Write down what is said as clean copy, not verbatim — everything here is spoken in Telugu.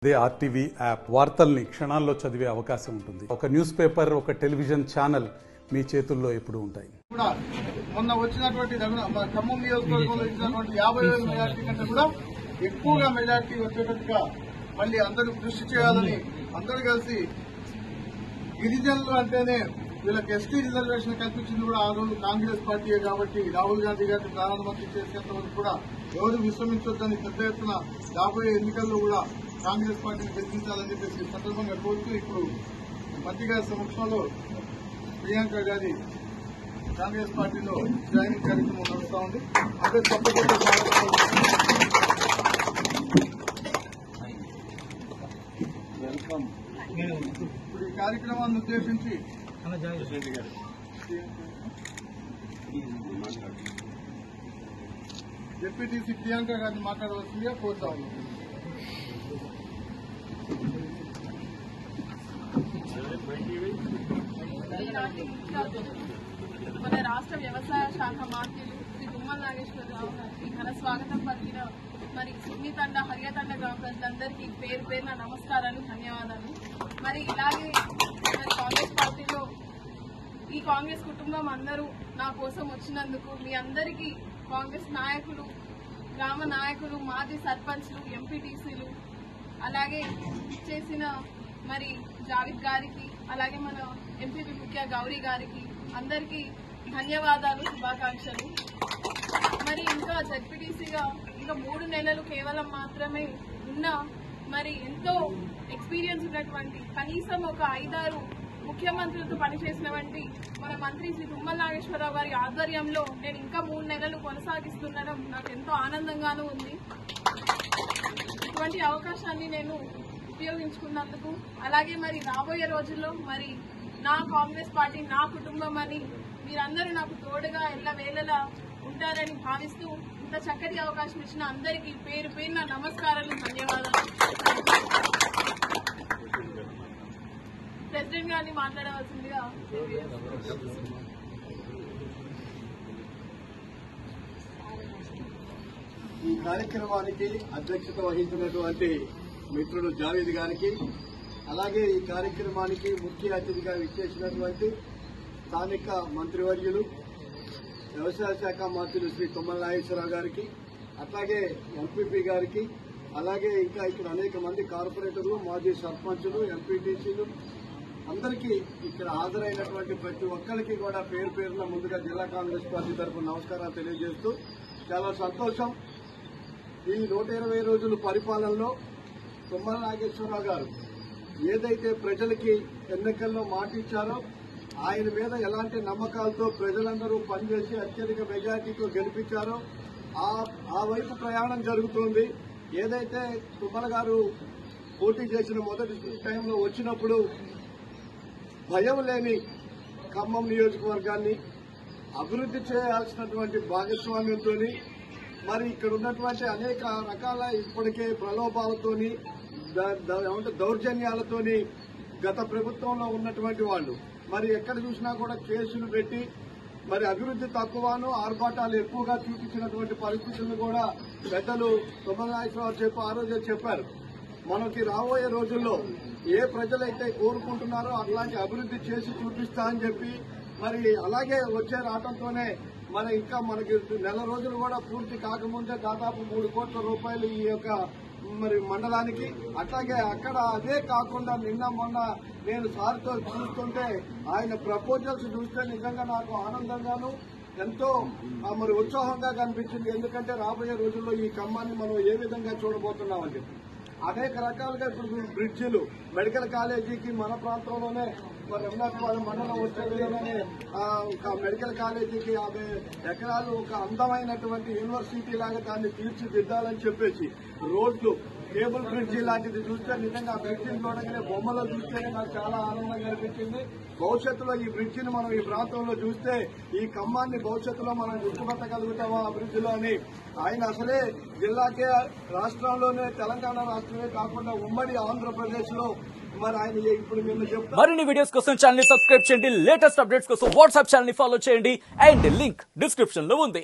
దే ఆర్టీవీ యాప్ వార్తల్ని క్షణాల్లో చదివే అవకాశం ఉంటుంది. ఒక న్యూస్ పేపర్, ఒక టెలివిజన్ ఛానల్ మీ చేతుల్లో ఎప్పుడూ ఉంటాయి. మొన్న వచ్చినటువంటి ఖమ్మం నియోజకవర్గంలో ఇచ్చినటువంటి 50,000 మెజార్టీ కంటే కూడా ఎక్కువగా మెజార్టీ వచ్చేటట్టుగా మళ్ళీ అందరూ కృషి చేయాలని అందరూ కలిసి గిరిజనులు అంటేనే వీళ్ళకి ఎస్టీ రిజర్వేషన్ కల్పించింది కూడా ఆ రోజు కాంగ్రెస్ పార్టీయే కాబట్టి రాహుల్ గాంధీ గారిని ప్రధానమంత్రి చేసేంత వరకు కూడా ఎవరు విశ్రమించొద్దని పెద్ద ఎత్తున రాబోయే ఎన్నికల్లో కూడా కాంగ్రెస్ పార్టీని గెలిపించాలని చెప్పేసి సందర్భంగా కోరుతూ ఇప్పుడు మంత్రి గారి సమక్షంలో ప్రియాంక గారి కాంగ్రెస్ పార్టీలో జాయినింగ్ కార్యక్రమం నడుస్తా ఉంది. అదే తప్పకుండా ఇప్పుడు ఈ కార్యక్రమాన్ని ఉద్దేశించి డిప్యూటీసీ ప్రియాంక గారిని మాట్లాడవలసిందిగా కోరుతా ఉన్నాం. మన రాష్ట్ర వ్యవసాయ శాఖ మంత్రులు శ్రీ తుమ్మల నాగేశ్వరరావు గారికి ఘన స్వాగతం పలికిన మరి సున్నితండ హరియతండ గ్రామ ప్రజలందరికీ పేరు పేరున నమస్కారాలు, ధన్యవాదాలు. మరి ఇలాగే మరి కాంగ్రెస్ పార్టీలో ఈ కాంగ్రెస్ కుటుంబం అందరూ నా కోసం వచ్చినందుకు మీ అందరికీ కాంగ్రెస్ నాయకులు, గ్రామ నాయకులు, మాజీ సర్పంచ్లు, ఎంపీటీసీలు, అలాగే చేసిన మరి జావిద్ గారికి, అలాగే మన ఎంపీపీ ముఖ్య గౌరీ గారికి అందరికీ ధన్యవాదాలు, శుభాకాంక్షలు. మరి ఇంకా జెడ్పీటీసీగా ఇంకా 3 నెలలు కేవలం మాత్రమే ఉన్న మరి ఎంతో ఎక్స్పీరియన్స్ ఉన్నటువంటి కనీసం ఒక 5-6 ముఖ్యమంత్రులతో పనిచేసినటువంటి మన మంత్రి శ్రీ తుమ్మల నాగేశ్వరరావు గారి ఆధ్వర్యంలో నేను ఇంకా 3 నెలలు కొనసాగిస్తుండడం నాకు ఎంతో ఆనందంగానూ ఉంది. ఇటువంటి అవకాశాన్ని నేను ఉపయోగించుకున్నందుకు, అలాగే మరి రాబోయే రోజుల్లో మరి నా కాంగ్రెస్ పార్టీ నా కుటుంబం అని మీరందరూ నాకు తోడుగా ఎల్లవేళలా ఉంటారని భావిస్తూ ఇంత చక్కటి అవకాశం ఇచ్చిన అందరికీ పేరు పేరున నమస్కారాలు, ధన్యవాదాలు. ప్రెసిడెంట్ గారిని మాట్లాడవలసిందిగా. ఈ కార్యక్రమానికి అధ్యక్షత వహించినటువంటి మిత్రుడు జావేద్ గారికి, అలాగే ఈ కార్యక్రమానికి ముఖ్య అతిథిగా విచ్చేసినటువంటి స్థానిక మంత్రివర్యులు వ్యవసాయ శాఖ మంత్రులు శ్రీ తుమ్మల నాగేశ్వరరావు గారికి, అట్లాగే ఎంపీపీ గారికి, అలాగే ఇంకా ఇక్కడ అనేక మంది కార్పొరేటర్లు, మాజీ సర్పంచులు, ఎంపీటీసీలు అందరికీ ఇక్కడ హాజరైనటువంటి ప్రతి ఒక్కరికి కూడా పేరు పేరున ముందుగా జిల్లా కాంగ్రెస్ పార్టీ తరఫున నమస్కారాలు తెలియజేస్తూ చాలా సంతోషం. ఈ 120 రోజుల పరిపాలనలో తుమ్మల నాగేశ్వరరావు గారు ఏదైతే ప్రజలకి ఎన్నికల్లో మాట ఇచ్చారో ఆయన మీద ఎలాంటి నమ్మకాలతో ప్రజలందరూ పనిచేసి అత్యధిక మెజార్టీతో గెలిపించారో ఆ వైపు ప్రయాణం జరుగుతోంది. ఏదైతే తుమ్మల గారు పోటీ చేసిన మొదటి టైంలో వచ్చినప్పుడు భయం లేని ఖమ్మం నియోజకవర్గాన్ని అభివృద్ధి చేయాల్సినటువంటి భాగస్వామ్యంతో మరి ఇక్కడ ఉన్నటువంటి అనేక రకాల ఇప్పటికే ప్రలోభాలతోని దౌర్జన్యాలతోని గత ప్రభుత్వంలో ఉన్నటువంటి వాళ్ళు మరి ఎక్కడ చూసినా కూడా కేసులు పెట్టి మరి అభివృద్ధి తక్కువను ఆర్భాటాలు ఎక్కువగా చూపించినటువంటి పరిస్థితులను కూడా పెద్దలు తుమ్మల నాగేశ్వరరావు ఆ రోజే చెప్పారు. మనకి రాబోయే రోజుల్లో ఏ ప్రజలైతే కోరుకుంటున్నారో అట్లాంటి అభివృద్ధి చేసి చూపిస్తా అని చెప్పి మరి అలాగే వచ్చే రావడంతోనే మన ఇంకా మనకి నెల రోజులు కూడా పూర్తి కాకముందే దాదాపు 3 కోట్ల రూపాయలు ఈ యొక్క మరి మండలానికి, అట్లాగే అక్కడ అదే కాకుండా నిన్న మొన్న నేను సార్తో చూస్తుంటే ఆయన ప్రపోజల్స్ చూస్తే నిజంగా నాకు ఆనందంగాను ఎంతో మరి ఉత్సాహంగా కనిపించింది. ఎందుకంటే రాబోయే రోజుల్లో ఈ ఖమ్మాన్ని మనం ఏ విధంగా చూడబోతున్నామని చెప్పి అనేక రకాలుగా ఇప్పుడు బ్రిడ్జిలు, మెడికల్ కాలేజీకి మన ప్రాంతంలోనే రఘునాథపాలెం మండలం వచ్చే విధంగానే ఒక మెడికల్ కాలేజీకి 50 ఎకరాలు ఒక అందమైనటువంటి యూనివర్సిటీ లాగా దాన్ని తీర్చిదిద్దాలని చెప్పేసి రోడ్లు, కేబుల్ బ్రిడ్జి లాంటిది చూస్తే నిజంగా ఆ బ్రిడ్జిని చూడగానే బొమ్మలో చూస్తేనే నాకు చాలా ఆనందంగా అనిపించింది. భవిష్యత్తులో ఈ బ్రిడ్జిని మనం ఈ ప్రాంతంలో చూస్తే ఈ ఖమ్మాన్ని భవిష్యత్తులో మనం గుర్తుపట్టగలుగుతామా అభివృద్ధిలో అని ఆయన అసలే జిల్లాకే రాష్ట్రంలోనే తెలంగాణ రాష్ట్రమే కాకుండా ఉమ్మడి ఆంధ్రప్రదేశ్ లో మరి ఆయన ఇప్పుడు మేము చెప్తాం. మరిన్ని వీడియోస్ కోసం ఛానల్ ని సబ్స్క్రైబ్ చేయండి, లేటెస్ట్ అప్డేట్స్ కోసం వాట్సాప్ ఛానల్ ని ఫాలో చేయండి అండ్ లింక్ డిస్క్రిప్షన్ లో ఉంది.